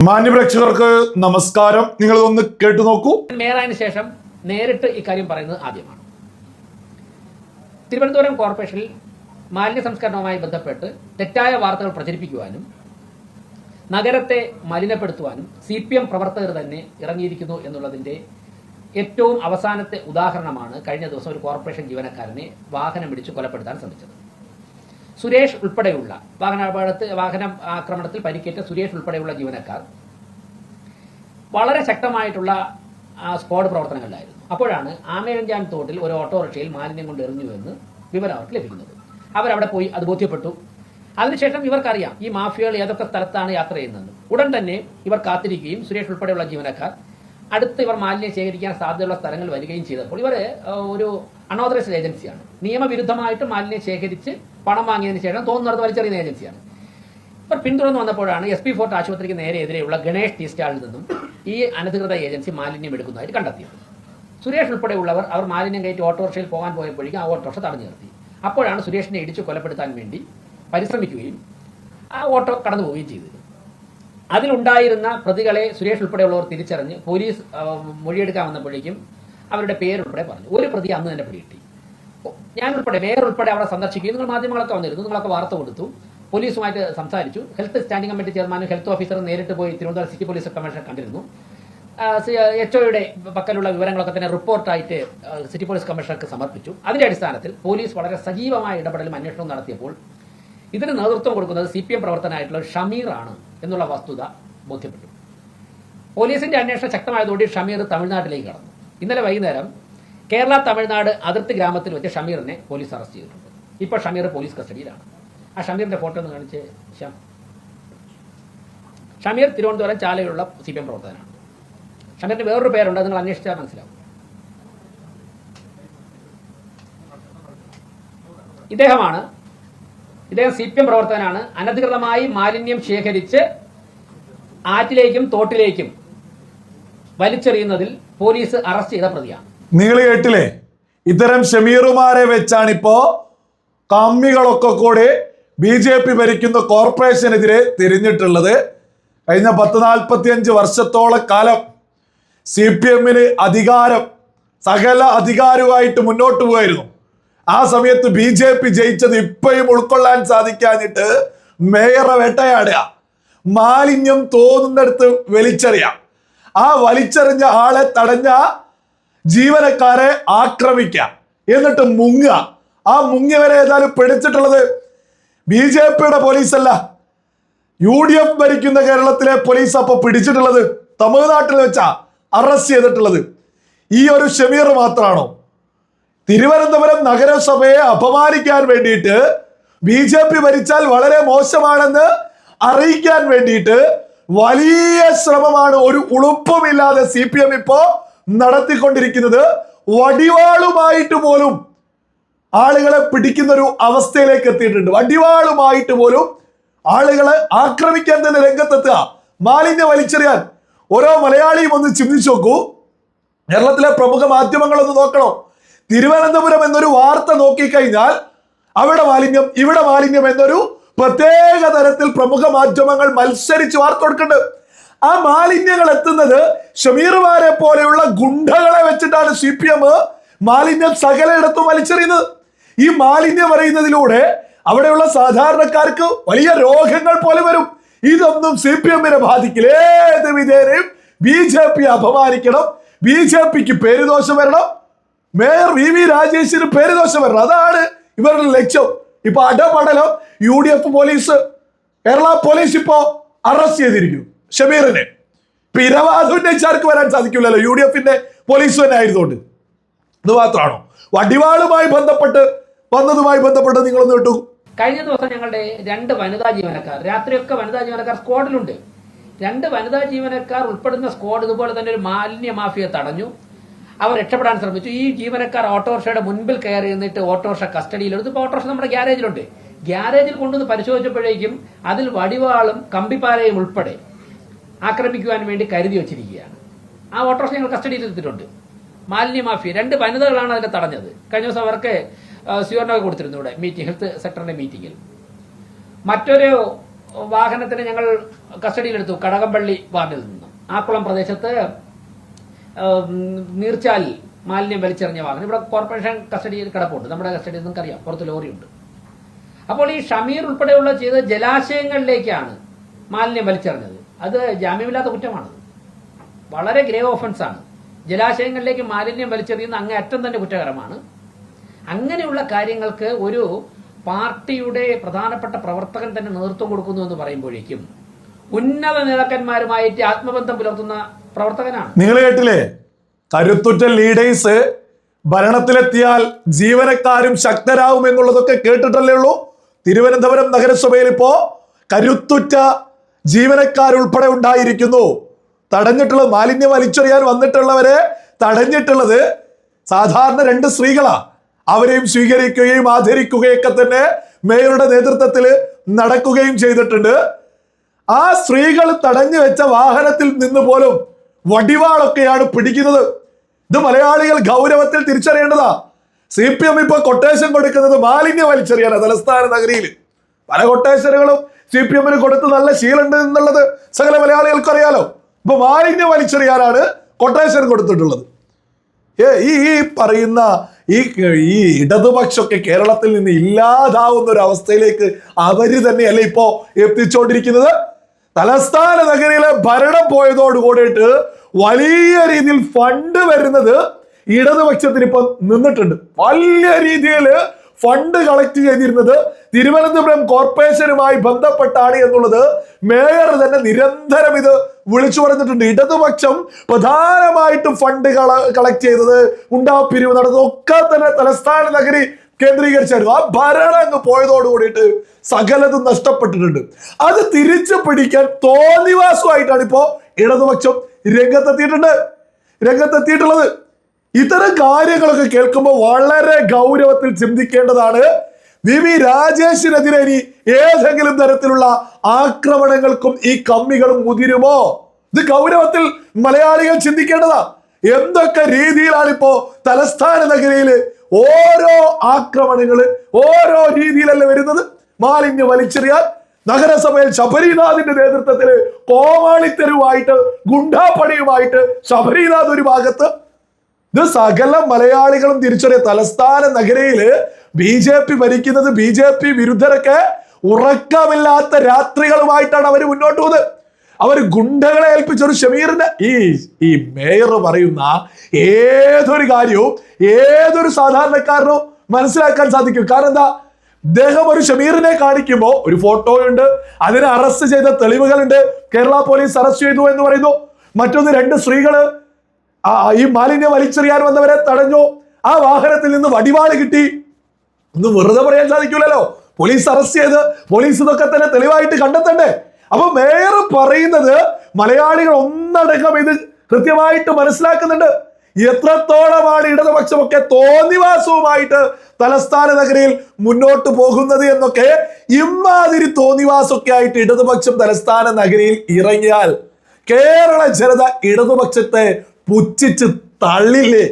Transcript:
മാന്യപ്രേക്ഷകർക്ക് നമസ്കാരം. നിങ്ങൾ ഒന്ന് കേട്ടു നോക്കൂ. മേയറായതിനു ശേഷം നേരിട്ട് ഇക്കാര്യം പറയുന്നത് ആദ്യമാണ്. തിരുവനന്തപുരം കോർപ്പറേഷനിൽ മാലിന്യ സംസ്കരണവുമായി ബന്ധപ്പെട്ട് തെറ്റായ വാർത്തകൾ പ്രചരിപ്പിക്കുവാനും നഗരത്തെ മലിനപ്പെടുത്തുവാനും CPM പ്രവർത്തകർ തന്നെ ഇറങ്ങിയിരിക്കുന്നു എന്നുള്ളതിൻ്റെ ഏറ്റവും അവസാനത്തെ ഉദാഹരണമാണ് കഴിഞ്ഞ ദിവസം ഒരു കോർപ്പറേഷൻ ജീവനക്കാരനെ വാഹനമിടിച്ച് കൊലപ്പെടുത്താൻ ശ്രമിച്ചത്. സുരേഷ് ഉൾപ്പെടെയുള്ള വാഹന ആക്രമണത്തിൽ പരിക്കേറ്റ സുരേഷ് ഉൾപ്പെടെയുള്ള ജീവനക്കാർ വളരെ ശക്തമായിട്ടുള്ള സ്ക്വാഡ് പ്രവർത്തനങ്ങളിലായിരുന്നു. അപ്പോഴാണ് ആമേഴഞ്ചാൻ തോട്ടിൽ ഒരു ഓട്ടോറിക്ഷയിൽ മാലിന്യം കൊണ്ട് എറിഞ്ഞു എന്ന് വിവരം അവർക്ക് ലഭിക്കുന്നത്. അവരവിടെ പോയി അത് ബോധ്യപ്പെട്ടു. അതിനുശേഷം ഇവർക്കറിയാം ഈ മാഫിയകൾ ഏതൊക്കെ സ്ഥലത്താണ് യാത്ര ചെയ്യുന്നത്. ഉടൻ തന്നെ ഇവർ കാത്തിരിക്കുകയും സുരേഷ് ഉൾപ്പെടെയുള്ള ജീവനക്കാർ അടുത്ത് ഇവർ മാലിന്യം ശേഖരിക്കാൻ സാധ്യതയുള്ള സ്ഥലങ്ങൾ വരികയും ചെയ്തപ്പോൾ ഇവർ ഒരു അൺഓതറൈസ്ഡ് ഏജൻസിയാണ്. നിയമവിരുദ്ധമായിട്ട് മാലിന്യം ശേഖരിച്ച് പണം വാങ്ങിയതിന് ശേഷം തോന്നുന്നിടത്ത് വലിച്ചെറിയുന്ന ഏജൻസിയാണ്. ഇവർ പിന്തുടർന്ന് വന്നപ്പോഴാണ് SP ഫോർട്ട് ആശുപത്രിക്ക് നേരെതിരെയുള്ള ഗണേഷ് ടീ സ്റ്റാളിൽ നിന്നും ഈ അനധികൃത ഏജൻസി മാലിന്യം എടുക്കുന്നതായിട്ട് കണ്ടെത്തിയത്. സുരേഷ് ഉൾപ്പെടെയുള്ളവർ അവർ മാലിന്യം കയറ്റി ഓട്ടോറിക്ഷയിൽ പോകാൻ പോയപ്പോഴേക്കും ആ ഓട്ടോറിക്ഷ തടഞ്ഞു നിർത്തി. അപ്പോഴാണ് സുരേഷിനെ ഇടിച്ച് കൊലപ്പെടുത്താൻ വേണ്ടി പരിശ്രമിക്കുകയും ആ ഓട്ടോ കടന്നു പോവുകയും ചെയ്തത്. അതിലുണ്ടായിരുന്ന പ്രതികളെ സുരേഷ് ഉൾപ്പെടെയുള്ളവർ തിരിച്ചറിഞ്ഞ് പോലീസ് മൊഴിയെടുക്കാൻ വന്നപ്പോഴേക്കും അവരുടെ പേരുൾപ്പെടെ പറഞ്ഞു. ഒരു പ്രതി അന്ന് തന്നെ പിടികിട്ടി. ഞാൻ ഉൾപ്പെടെ മേയർ ഉൾപ്പെടെ അവിടെ സന്ദർശിക്കുകയും നിങ്ങൾ മാധ്യമങ്ങളൊക്കെ വന്നിരുന്നു, നിങ്ങളൊക്കെ വാർത്ത കൊടുത്തു, പോലീസുമായിട്ട് സംസാരിച്ചു. ഹെൽത്ത് സ്റ്റാൻഡിംഗ് കമ്മിറ്റി ചെയർമാനും ഹെൽത്ത് ഓഫീസറും നേരിട്ട് പോയി തിരുവനന്തപുരം സിറ്റി പോലീസ് കമ്മീഷണർ കണ്ടിരുന്നു. HOയുടെ പക്കലുള്ള വിവരങ്ങളൊക്കെ തന്നെ റിപ്പോർട്ടായിട്ട് സിറ്റി പോലീസ് കമ്മീഷണർക്ക് സമർപ്പിച്ചു. അതിന്റെ അടിസ്ഥാനത്തിൽ പോലീസ് വളരെ സജീവമായ ഇടപെടലും അന്വേഷണവും നടത്തിയപ്പോൾ ഇതിന് നേതൃത്വം കൊടുക്കുന്നത് CPM പ്രവർത്തനമായിട്ടുള്ള ഷമീർ ആണ് എന്നുള്ള വസ്തുത ബോധ്യപ്പെട്ടു. പോലീസിന്റെ അന്വേഷണം ശക്തമായതോടെ ഷമീർ തമിഴ്നാട്ടിലേക്ക് കടന്നു. ഇന്നലെ വൈകുന്നേരം കേരള തമിഴ്നാട് അതിർത്തി ഗ്രാമത്തിൽ വെച്ച് ഷമീറിനെ പോലീസ് അറസ്റ്റ് ചെയ്തിട്ടുണ്ട്. ഇപ്പോൾ ഷമീർ പോലീസ് കസ്റ്റഡിയിലാണ്. ആ ഷമീറിന്റെ ഫോട്ടോ ഒന്ന് കാണിച്ച്. ഷമീർ തിരുവനന്തപുരം ചാലയിലുള്ള CPM പ്രവർത്തകനാണ്. ഷമീറിന് വേറൊരു പേരുണ്ട്, നിങ്ങൾ അന്വേഷിച്ചാൽ മനസ്സിലാവും. ഇദ്ദേഹം CPM പ്രവർത്തകനാണ്. അനധികൃതമായി മാലിന്യം ശേഖരിച്ച് ആറ്റിലേക്കും തോട്ടിലേക്കും വലിച്ചെറിയുന്നതിൽ പോലീസ് അറസ്റ്റ് ചെയ്ത പ്രതിയാണ്. നിങ്ങൾ കേട്ടില്ലേ? ഇത്തരം ഷമീറുമാരെ വെച്ചാണിപ്പോ കമ്മികളൊക്കെ കൂടി BJP ഭരിക്കുന്ന കോർപ്പറേഷനെതിരെ തിരിഞ്ഞിട്ടുള്ളത്. കഴിഞ്ഞ 40-45 വർഷത്തോളം കാലം CPMന് അധികാരം സകല അധികാരവുമായിട്ട് മുന്നോട്ട് പോകായിരുന്നു. ആ സമയത്ത് BJP ജയിച്ചത് ഇപ്പോഴും ഉൾക്കൊള്ളാൻ സാധിക്കാഞ്ഞിട്ട് മേയറെ വേട്ടയാടുക, മാലിന്യം തോന്നുന്നിടത്ത് വലിച്ചെറിയാം, ആ വലിച്ചെറിഞ്ഞ ആളെ തടഞ്ഞ ജീവനക്കാരെ ആക്രമിക്കാം, എന്നിട്ട് മുങ്ങുക. ആ മുങ്ങിയവരെ ഏതായാലും പിടിച്ചിട്ടുള്ളത് BJPയുടെ പോലീസല്ല, UDF ഭരിക്കുന്ന കേരളത്തിലെ പോലീസ്. അപ്പൊ പിടിച്ചിട്ടുള്ളത് തമിഴ്നാട്ടിൽ വെച്ചാ അറസ്റ്റ് ചെയ്തിട്ടുള്ളത് ഈ ഒരു ഷമീർ മാത്രമാണോ? തിരുവനന്തപുരം നഗരസഭയെ അപമാനിക്കാൻ വേണ്ടിയിട്ട് BJP ഭരിച്ചാൽ വളരെ മോശമാണെന്ന് അറിയിക്കാൻ വേണ്ടിയിട്ട് വലിയ ശ്രമമാണ് ഒരു ഉളുപ്പുമില്ലാതെ CPM ഇപ്പോ നടത്തിക്കൊണ്ടിരിക്കുന്നത്. വടിവാളുമായിട്ട് പോലും ആളുകളെ പിടിക്കുന്ന ഒരു അവസ്ഥയിലേക്ക് എത്തിയിട്ടുണ്ട്. വടിവാളുമായിട്ട് പോലും ആളുകളെ ആക്രമിക്കാൻ തന്നെ രംഗത്തെത്തുക, മാലിന്യം വലിച്ചെറിയാൻ. ഓരോ മലയാളിയും ഒന്ന് ചിന്തിച്ചു നോക്കൂ. കേരളത്തിലെ പ്രമുഖ മാധ്യമങ്ങളൊന്ന് നോക്കണം. തിരുവനന്തപുരം എന്നൊരു വാർത്ത നോക്കിക്കഴിഞ്ഞാൽ അവിടെ മാലിന്യം ഇവിടെ മാലിന്യം എന്നൊരു പ്രത്യേക തരത്തിൽ പ്രമുഖ മാധ്യമങ്ങൾ മത്സരിച്ച് വാർത്ത കൊടുക്കുന്നുണ്ട്. ആ മാലിന്യങ്ങൾ എത്തുന്നത് ഷമീറുമാരെ പോലെയുള്ള ഗുണ്ടകളെ വെച്ചിട്ടാണ് CPM മാലിന്യം സകലയിടത്തും വലിച്ചെറിയുന്നത്. ഈ മാലിന്യം അറിയുന്നതിലൂടെ അവിടെയുള്ള സാധാരണക്കാർക്ക് വലിയ രോഗങ്ങൾ പോലെ വരും. ഇതൊന്നും CPMനെ ബാധിക്കില്ല. ഏത് വിധേനയും BJP അപമാനിക്കണം, BJPക്ക് പേരുദോഷം വരണം, മേയർ VV രാജേഷിന് പേരുദോഷം വരണം. അതാണ് ഇവരുടെ ലക്ഷ്യം. ഇപ്പൊ അടപടലം UDF പോലീസ്, കേരള പോലീസ് ഇപ്പോ അറസ്റ്റ് ചെയ്തിരിക്കുന്നു ഷമീറിനെ. ഇപ്പൊ ഇരവാദം ഉന്നയിച്ചാർക്ക് വരാൻ സാധിക്കില്ലല്ലോ, UDFന്റെ പോലീസ് തന്നെ ആയതുകൊണ്ട്. ഇത് മാത്രമാണോ? വടിവാളുമായി വന്നതുമായി ബന്ധപ്പെട്ട് നിങ്ങളൊന്ന് കേട്ടു. കഴിഞ്ഞ ദിവസം ഞങ്ങളുടെ 2 വനിതാ ജീവനക്കാർ, രാത്രിയൊക്കെ വനിതാ ജീവനക്കാർ സ്ക്വാഡിലുണ്ട്. 2 വനിതാ ജീവനക്കാർ ഉൾപ്പെടുന്ന സ്ക്വാഡ് ഇതുപോലെ തന്നെ ഒരു മാലിന്യ മാഫിയെ തടഞ്ഞു. അവർ രക്ഷപ്പെടാൻ ശ്രമിച്ചു. ഈ ജീവനക്കാർ ഓട്ടോറിക്ഷയുടെ മുൻപിൽ കയറി നിന്നിട്ട് ഓട്ടോറിക്ഷ കസ്റ്റഡിയിലെടുത്ത്. ഇപ്പോൾ ഓട്ടോറിക്ഷ നമ്മുടെ ഗ്യാരേജിലുണ്ട്. ഗ്യാരേജിൽ കൊണ്ടുവന്ന് പരിശോധിച്ചപ്പോഴേക്കും അതിൽ വടിവാളും കമ്പിപ്പാലയും ഉൾപ്പെടെ ആക്രമിക്കുവാൻ വേണ്ടി കരുതി വെച്ചിരിക്കുകയാണ്. ആ ഓട്ടോറിക്ഷ ഞങ്ങൾ കസ്റ്റഡിയിൽ എടുത്തിട്ടുണ്ട്. മാലിന്യ മാഫിയ 2 വനിതകളാണ് അതിനെ തടഞ്ഞത്. കഴിഞ്ഞ ദിവസം അവർക്ക് സ്വീകരണമൊക്കെ കൊടുത്തിരുന്നു ഇവിടെ ഹെൽത്ത് സെക്ടറിന്റെ മീറ്റിംഗിൽ. മറ്റൊരു വാഹനത്തിന് ഞങ്ങൾ കസ്റ്റഡിയിലെടുത്തു കടകംപള്ളി വാർഡിൽ നിന്ന്. ആക്കുളം പ്രദേശത്ത് നീർച്ചാലിൽ മാലിന്യം വലിച്ചെറിഞ്ഞ വാഹനം ഇവിടെ കോർപ്പറേഷൻ കസ്റ്റഡിയിൽ കിടപ്പുണ്ട്. നമ്മുടെ കസ്റ്റഡിയിൽ നിങ്ങൾക്കറിയാം, പുറത്ത് ലോറിയുണ്ട്. അപ്പോൾ ഈ ഷമീർ ഉൾപ്പെടെയുള്ള ചെയ്ത് ജലാശയങ്ങളിലേക്കാണ് മാലിന്യം വലിച്ചെറിഞ്ഞത്. അത് ജാമ്യമില്ലാത്ത കുറ്റമാണ്, വളരെ ഗ്രേവ് ഓഫൻസ് ആണ്. ജലാശയങ്ങളിലേക്ക് മാലിന്യം വലിച്ചെറിയുന്ന അങ്ങേയറ്റം തന്നെ കുറ്റകരമാണ്. അങ്ങനെയുള്ള കാര്യങ്ങൾക്ക് ഒരു പാർട്ടിയുടെ പ്രധാനപ്പെട്ട പ്രവർത്തകൻ തന്നെ നേതൃത്വം കൊടുക്കുന്നു എന്ന് പറയുമ്പോഴേക്കും ഉന്നത നേതാക്കന്മാരുമായിട്ട് ആത്മബന്ധം പുലർത്തുന്ന പ്രവർത്തകനാണ്. നിങ്ങൾ കേട്ടില്ലേ, കരുത്തുറ്റ ലീഡേഴ്സ് ഭരണത്തിലെത്തിയാൽ ജീവനക്കാരും ശക്തരാകും എന്നുള്ളതൊക്കെ കേട്ടിട്ടല്ലേ ഉള്ളൂ. തിരുവനന്തപുരം നഗരസഭയിൽ ഇപ്പോ കരുത്തുറ്റ ജീവനക്കാരുൾപ്പെടെ ഉണ്ടായിരിക്കുന്നു. തടഞ്ഞിട്ടുള്ളത്, മാലിന്യം വലിച്ചെറിയാൻ വന്നിട്ടുള്ളവരെ തടഞ്ഞിട്ടുള്ളത് സാധാരണ 2 സ്ത്രീകളാ. അവരെയും സ്വീകരിക്കുകയും ആദരിക്കുകയൊക്കെ തന്നെ മേയറുടെ നേതൃത്വത്തിൽ നടക്കുകയും ചെയ്തിട്ടുണ്ട്. ആ സ്ത്രീകൾ തടഞ്ഞു വെച്ച വാഹനത്തിൽ നിന്ന് പോലും വടിവാളൊക്കെയാണ് പിടിക്കുന്നത്. ഇത് മലയാളികൾ ഗൗരവത്തിൽ തിരിച്ചറിയേണ്ടതാ. CPM ഇപ്പൊ കൊട്ടേഷൻ കൊടുക്കുന്നത് മാലിന്യം വലിച്ചെറിയാനാ. തലസ്ഥാന നഗരിയിൽ പല കൊട്ടേഷനുകളും CPM കൊടുത്ത് നല്ല ശീലമുണ്ട് എന്നുള്ളത് സകല മലയാളികൾക്ക് അറിയാലോ. ഇപ്പൊ മാലിന്യം വലിച്ചെറിയാനാണ് കൊട്ടേഷൻ കൊടുത്തിട്ടുള്ളത്. ഈ പറയുന്ന ഈ ഇടതുപക്ഷമൊക്കെ കേരളത്തിൽ നിന്ന് ഇല്ലാതാവുന്ന ഒരു അവസ്ഥയിലേക്ക് അവര് തന്നെയല്ലേ ഇപ്പോ എത്തിച്ചോണ്ടിരിക്കുന്നത്. തലസ്ഥാന നഗരിയിലെ ഭരണം പോയതോടുകൂടിയിട്ട് വലിയ രീതിയിൽ ഫണ്ട് വരുന്നത് ഇടതുപക്ഷത്തിന് ഇപ്പൊ നിന്നിട്ടുണ്ട്. വലിയ രീതിയിൽ ഫണ്ട് കളക്ട് ചെയ്തിരുന്നത് തിരുവനന്തപുരം കോർപ്പറേഷനുമായി ബന്ധപ്പെട്ടാണ് എന്നുള്ളത് മേയർ തന്നെ നിരന്തരം ഇത് വിളിച്ചു പറഞ്ഞിട്ടുണ്ട്. ഇടതുപക്ഷം പ്രധാനമായിട്ടും ഫണ്ട് കളക്ട് ചെയ്തത്, ഉണ്ടാപ്പിരിവ് നടന്നതൊക്കെ തന്നെ തലസ്ഥാന നഗരി കേന്ദ്രീകരിച്ചായിരുന്നു. ആ ഭരണം അങ്ങ് പോയതോടുകൂടിയിട്ട് സകലതും നഷ്ടപ്പെട്ടിട്ടുണ്ട്. അത് തിരിച്ചു പിടിക്കാൻ തോന്നിവാസമായിട്ടാണ് ഇപ്പോ ഇടതുപക്ഷം രംഗത്തെത്തിയിട്ടുള്ളത്. ഇത്തരം കാര്യങ്ങളൊക്കെ കേൾക്കുമ്പോൾ വളരെ ഗൗരവത്തിൽ ചിന്തിക്കേണ്ടതാണ്. VV രാജേഷിനെതിരെ ഇനി ഏതെങ്കിലും തരത്തിലുള്ള ആക്രമണങ്ങൾക്കും ഈ കമ്മികളും മുതിരുമോ? ഇത് ഗൗരവത്തിൽ മലയാളികൾ ചിന്തിക്കേണ്ടതാ. എന്തൊക്കെ രീതിയിലാണ് ഇപ്പോ തലസ്ഥാന നഗരിയിൽ ഓരോ ആക്രമണങ്ങള് ഓരോ രീതിയിലല്ലേ വരുന്നത്. മാലിന്യം വലിച്ചെറിയാൻ നഗരസഭയിൽ ശബരിനാഥിന്റെ നേതൃത്വത്തിൽ കോമാളിത്തെരുവായിട്ട് ഗുണ്ടാപ്പണിയുമായിട്ട് ശബരിനാഥ് ഒരു ഭാഗത്ത്. ഇത് സകല മലയാളികളും തിരിച്ചറിയ തലസ്ഥാന നഗരയില് BJP ഭരിക്കുന്നത്, BJP വിരുദ്ധരൊക്കെ ഉറക്കമില്ലാത്ത രാത്രികളുമായിട്ടാണ് അവർ മുന്നോട്ട് പോകുന്നത്. അവർ ഗുണ്ടകളെ ഏൽപ്പിച്ച ഒരു ഷമീറിന്റെ ഈ മേയർ പറയുന്ന ഏതൊരു കാര്യവും ഏതൊരു സാധാരണക്കാരനോ മനസ്സിലാക്കാൻ സാധിക്കും. കാരണം എന്താ, അദ്ദേഹം ഒരു ഷമീറിനെ കാണിക്കുമ്പോൾ ഒരു ഫോട്ടോയുണ്ട്, അതിനെ അറസ്റ്റ് ചെയ്ത തെളിവുകളുണ്ട്, കേരള പോലീസ് അറസ്റ്റ് ചെയ്തു എന്ന് പറയുന്നു. മറ്റൊന്ന് 2 സ്ത്രീകള് ഈ മാലിന്യം വലിച്ചെറിയാൻ വന്നവരെ തടഞ്ഞു, ആ വാഹനത്തിൽ നിന്ന് വടിവാള് കിട്ടി. ഒന്നും വെറുതെ പറയാൻ സാധിക്കില്ലല്ലോ. പോലീസ് അറസ്റ്റ് ചെയ്ത് പോലീസ് ഇതൊക്കെ തന്നെ തെളിവായിട്ട് കണ്ടെത്തണ്ടേ. അപ്പൊ മേയർ പറയുന്നത് മലയാളികൾ ഒന്നടങ്കം ഇത് കൃത്യമായിട്ട് മനസ്സിലാക്കുന്നുണ്ട്. എത്രത്തോളമാണ് ഇടതുപക്ഷമൊക്കെ തോന്നിവാസവുമായിട്ട് തലസ്ഥാന നഗരിയിൽ മുന്നോട്ട് പോകുന്നത് എന്നൊക്കെ. ഇമാതിരി തോന്നിവാസമൊക്കെ ആയിട്ട് ഇടതുപക്ഷം തലസ്ഥാന നഗരിയിൽ ഇറങ്ങിയാൽ കേരള ജനത ഇടതുപക്ഷത്തെ പുച്ഛിച്ച് തള്ളില്ലേ?